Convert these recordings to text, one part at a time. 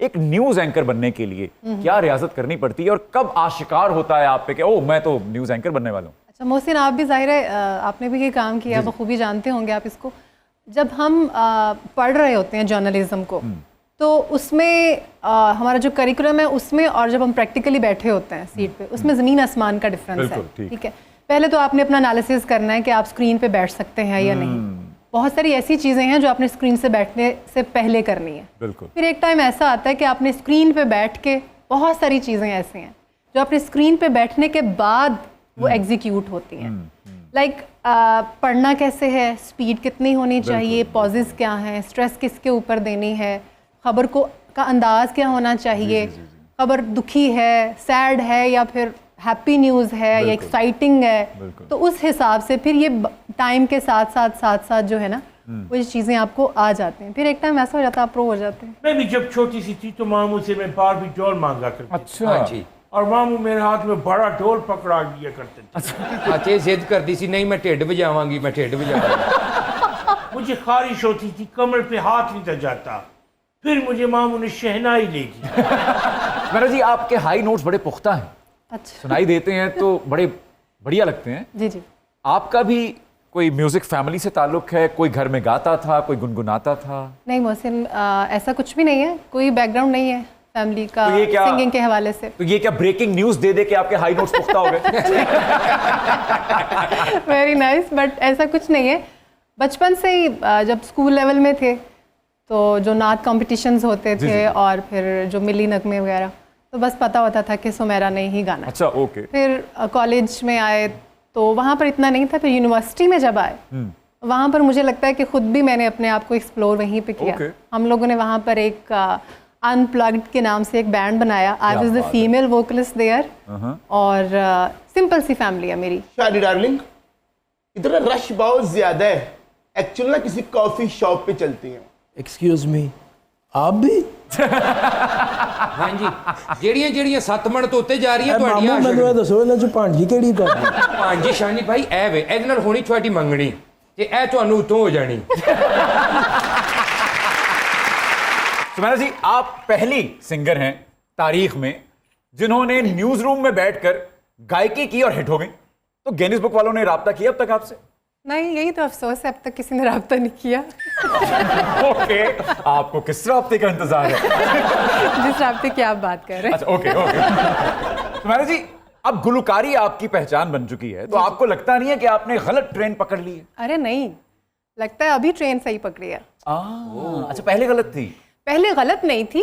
एक news anchor बनने के लिए क्या रियाजत करनी पड़ती है और कब आशिकार होता है आप पे कि ओ मैं तो न्यूज एंकर बनने वाला हूँ? अच्छा मोहसिन, आप भी जाहिर है आपने भी ये काम किया, बखूबी जानते होंगे आप इसको। जब हम पढ़ रहे होते हैं जर्नलिज्म को, तो उसमें हमारा जो करिकुलम है उसमें, और जब हम प्रैक्टिकली बैठे होते हैं सीट पे, उसमें ज़मीन आसमान का डिफरेंस है। ठीक है, पहले तो आपने अपना एनालिसिस करना है कि आप स्क्रीन पे बैठ सकते हैं या नहीं। बहुत सारी ऐसी चीज़ें हैं जो आपने स्क्रीन से बैठने से पहले करनी है। बिल्कुल। फिर एक टाइम ऐसा आता है कि आपने स्क्रीन पे बैठ के, बहुत सारी चीज़ें ऐसी हैं जो आपने स्क्रीन पे बैठने के बाद वो एग्जीक्यूट होती हैं। लाइक पढ़ना कैसे है, स्पीड कितनी होनी चाहिए, पॉजेस क्या हैं, स्ट्रेस किसके ऊपर देनी है, खबर को का अंदाज क्या होना चाहिए, खबर दुखी है, सैड है, या फिर हैप्पी न्यूज़ है या एक्साइटिंग है। तो उस हिसाब से फिर ये टाइम के साथ जो है ना, वो ये चीज़ें आपको आ जाते हैं। फिर एक टाइम ऐसा हो जाता है आप प्रो हो जाते हैं। मैं भी जब छोटी सी थी तो मामू से मैं बारबी डॉल मांगा करती। अच्छा जी। और मामू मेरे हाथ में बड़ा ढोल पकड़ा दिया करते थे। अच्छा, जिद करती सी, नहीं मैं ढिड बजावांगी, मैं ढिड बजावांगी। मुझे खारिश होती थी, कमर पे हाथ नहीं जाता। फिर मुझे मामू ने शहनाई ले दी। मेरा जी, आपके हाई नोट्स बड़े पुख्ता हैं। अच्छा। सुनाई देते हैं तो बड़े बढ़िया लगते हैं। जी जी। आपका भी कोई म्यूजिक फैमिली से ताल्लुक है? कोई घर में गाता था, कोई गुनगुनाता था? नहीं मोहसिन, ऐसा कुछ भी नहीं है, कोई बैकग्राउंड नहीं है फैमिली का तो सिंगिंग के हवाले से। तो ये क्या ब्रेकिंग न्यूज दे दे के आपके हाई नोट्स पुख्ता हो गए? वेरी नाइस, बट ऐसा कुछ नहीं है। बचपन से ही जब स्कूल लेवल में थे तो जो नात कॉम्पिटिशन्स होते थे और फिर जो मिली नगमे वगैरह, तो बस पता होता था कि सुमेरा ने ही गाना। अच्छा, ओके। फिर कॉलेज में आए तो वहाँ पर इतना नहीं था। फिर यूनिवर्सिटी में जब आए, वहाँ पर मुझे लगता है कि खुद भी मैंने अपने आप को एक्सप्लोर वहीं पे किया। हम लोगों ने वहाँ पर एक अनप्लग्ड के नाम से एक बैंड बनाया। I was the female vocalist there. और सिंपल सी फैमिली है मेरी। शादी डार्लिंग, इधर रश बहुत ज्यादा है। एक्चुअली ना किसी कॉफी शॉप पे चलती हैं। एक्सक्यूज मी, आप भी? हाँ जी, ਜਿਹੜੀਆਂ 7 ਮਿੰਟ ਤੋਂ ਉੱਤੇ ਜਾ ਰਹੀਆਂ ਤੁਹਾਡੀਆਂ। ਮੈਨੂੰ ਇਹ ਦੱਸੋ, ਇਹਨਾਂ ਚ ਭਾਂਜੀ ਕਿਹੜੀ ਤੁਹਾਡੀ? ਭਾਂਜੀ ਸ਼ਾਨੀ ਭਾਈ ਐ ਵੇ, ਇਹਦੇ ਨਾਲ ਹੋਣੀ ਤੁਹਾਡੀ ਮੰਗਣੀ ਤੇ ਇਹ ਤੁਹਾਨੂੰ ਉਤੋਂ ਹੋ ਜਾਣੀ। सुमेरा जी, आप पहली सिंगर हैं तारीख में जिन्होंने न्यूज रूम में बैठकर गायकी की और हिट हो गई। तो गिनीज बुक वालों ने राब्ता किया अब तक आपसे? नहीं, यही तो अफसोस है, अब तक किसी ने राब्ता नहीं किया। ओके, आपको किस राब्ते का इंतजार है? जिस राब्ते की आप बात कर रहे हैं। अच्छा, ओके। सुमेरा जी, अब गुलकारी आपकी पहचान बन चुकी है, तो आपको लगता नहीं है कि आपने गलत ट्रेन पकड़ ली है? अरे नहीं, लगता है अभी ट्रेन सही पकड़ी है। अच्छा, पहले गलत थी? पहले गलत नहीं थी,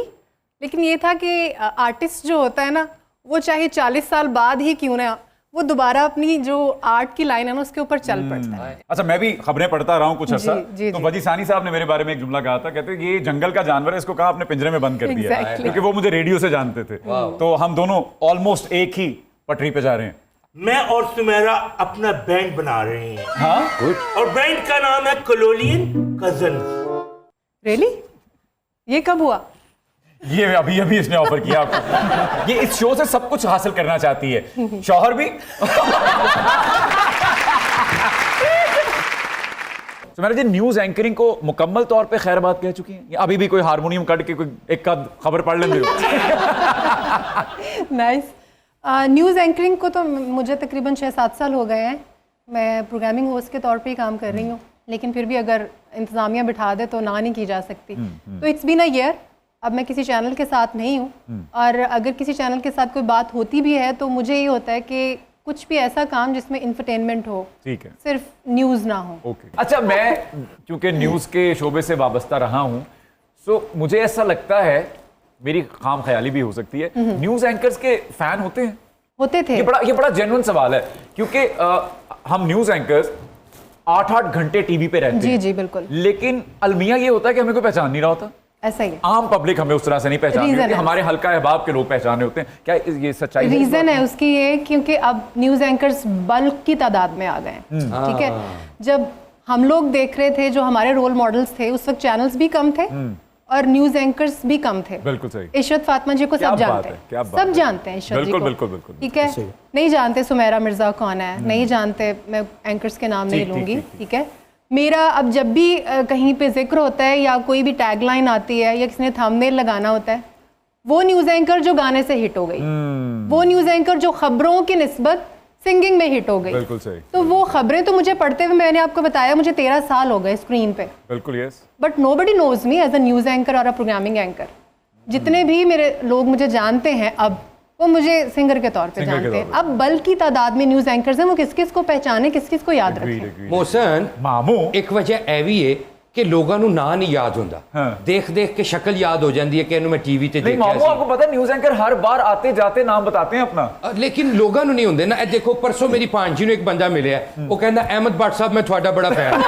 लेकिन ये था कि आर्टिस्ट जो होता है ना, वो चाहे 40 साल बाद ही क्यों ना, वो दोबारा अपनी जो आर्ट की लाइन है ना उसके ऊपर चल पड़ता है। अच्छा, मैं भी खबरें पढ़ता रहा हूँ कुछ अर्सा, तो वजी सानी साहब ने मेरे बारे में एक जुमला कहा था, कहते ये जंगल का जानवर है, इसको कहा आपने पिंजरे में बंद कर दिया। क्योंकि वो मुझे रेडियो से जानते थे। तो हम दोनों ऑलमोस्ट एक ही पटरी पे जा रहे हैं। मैं और सुमेरा अपना बैंड बना रहे हैं। हाँ, और बैंड का नाम है कोलोलियन कजन्स। रियली? ये कब हुआ? ये अभी इसने ऑफर किया आपको। ये इस शो से सब कुछ हासिल करना चाहती है, शौहर भी। सुमेरा जी, न्यूज एंकरिंग को मुकम्मल तौर पे खैर बात कह चुकी हैं या अभी भी कोई हारमोनियम काट के कोई एक का खबर पढ़ लेंगे? नाइस। न्यूज़ एंकरिंग को तो मुझे तकरीबन 6-7 साल हो गए हैं। मैं प्रोग्रामिंग होस्ट के तौर पे ही काम कर रही हूँ, लेकिन फिर भी अगर इंतज़ामिया बिठा दे तो ना नहीं की जा सकती। तो इट्स बीन अ ईयर। अब मैं किसी चैनल के साथ नहीं हूँ, और अगर किसी चैनल के साथ कोई बात होती भी है तो मुझे ये होता है कि कुछ भी ऐसा काम जिसमें इंटरटेनमेंट हो, ठीक है, सिर्फ न्यूज़ ना हो। ओके। अच्छा, मैं क्योंकि न्यूज़ के शोबे से वाबस्ता रहा हूँ, सो मुझे ऐसा लगता है, मेरी खाम ख्याली भी हो सकती है, न्यूज़ एंकर्स के फैन होते थे। ये बड़ा जेन्युइन सवाल है, क्योंकि हम न्यूज़ एंकर्स 8-8 घंटे टीवी पे रहते हैं। जी जी बिल्कुल। लेकिन अलमिया ये होता है कि हमें कोई पहचान नहीं रहा होता। ऐसा ही है। आम पब्लिक हमें उस तरह से नहीं पहचान रही, हमारे हल्का अहबाब के लोग पहचान रहे होते हैं। क्या ये सच्चाई है? रीजन है उसकी ये, क्योंकि अब न्यूज़ एंकर्स बल्क की तादाद में आ गए हैं। ठीक है, जब हम लोग देख रहे थे, जो हमारे रोल मॉडल्स थे, उस वक्त चैनल्स भी कम थे और न्यूज़ एंकर्स भी कम थे। बिल्कुल सही। इशरत फातिमा जी को सब जानते हैं, सब जानते हैं इशरत जी को। बिल्कुल। ठीक है, नहीं जानते सुमेरा मिर्जा कौन है, नहीं जानते, मैं एंकर्स के नाम नहीं लूंगी। ठीक है, मेरा अब जब भी कहीं पे जिक्र होता है या कोई भी टैगलाइन आती है या किसी ने थंबनेल लगाना होता है, वो न्यूज़ एंकर जो गाने से हिट हो गई, वो न्यूज़ एंकर जो खबरों की निस्बत सिंगिंग में हिट हो गई। बिल्कुल सही। तो वो खबरें तो मुझे पढ़ते हुए, मैंने आपको बताया, मुझे 13 साल हो गए स्क्रीन पे, बिल्कुल yes. But nobody knows me as a news anchor और अ प्रोग्रामिंग एंकर। जितने भी मेरे लोग मुझे जानते हैं अब, वो मुझे सिंगर के तौर पे सिंगर के जानते हैं। तौर पे। अब बल्कि की तादाद में न्यूज़ एंकर्स हैं, वो किस किस को पहचाने, किस किस को याद रखें। मोहसन मामू ਇੱਕ ਵਜ੍ਹਾ ਇਹ ਵੀ ਹੈ ਕਿ ਲੋਕਾਂ ਨੂੰ ਨਾਂ ਨਹੀਂ ਯਾਦ ਹੁੰਦਾ, ਹਾਂ। ਦੇਖ ਦੇਖ ਕੇ ਸ਼ਕਲ ਯਾਦ ਹੋ ਜਾਂਦੀ ਹੈ ਕਿ ਇਹਨੂੰ ਮੈਂ ਟੀਵੀ ਤੇ नहीं ਦੇਖਿਆ मामू, आपको पता है न्यूज एंकर हर बार आते जाते नाम बताते हैं अपना। ਲੇਕਿਨ ਲੋਕਾਂ ਨੂੰ ਨਹੀਂ ਹੁੰਦੇ ਨਾ। ਇਹ ਦੇਖੋ ਪਰਸੋਂ ਮੇਰੀ ਭਾਂਜੀ ਨੂੰ ਇੱਕ ਬੰਦਾ ਮਿਲਿਆ, ਉਹ ਕਹਿੰਦਾ ਅਹਿਮਦ ਭੱਟ ਸਾਹਿਬ ਮੈਂ ਤੁਹਾਡਾ ਬੜਾ ਫੈਨ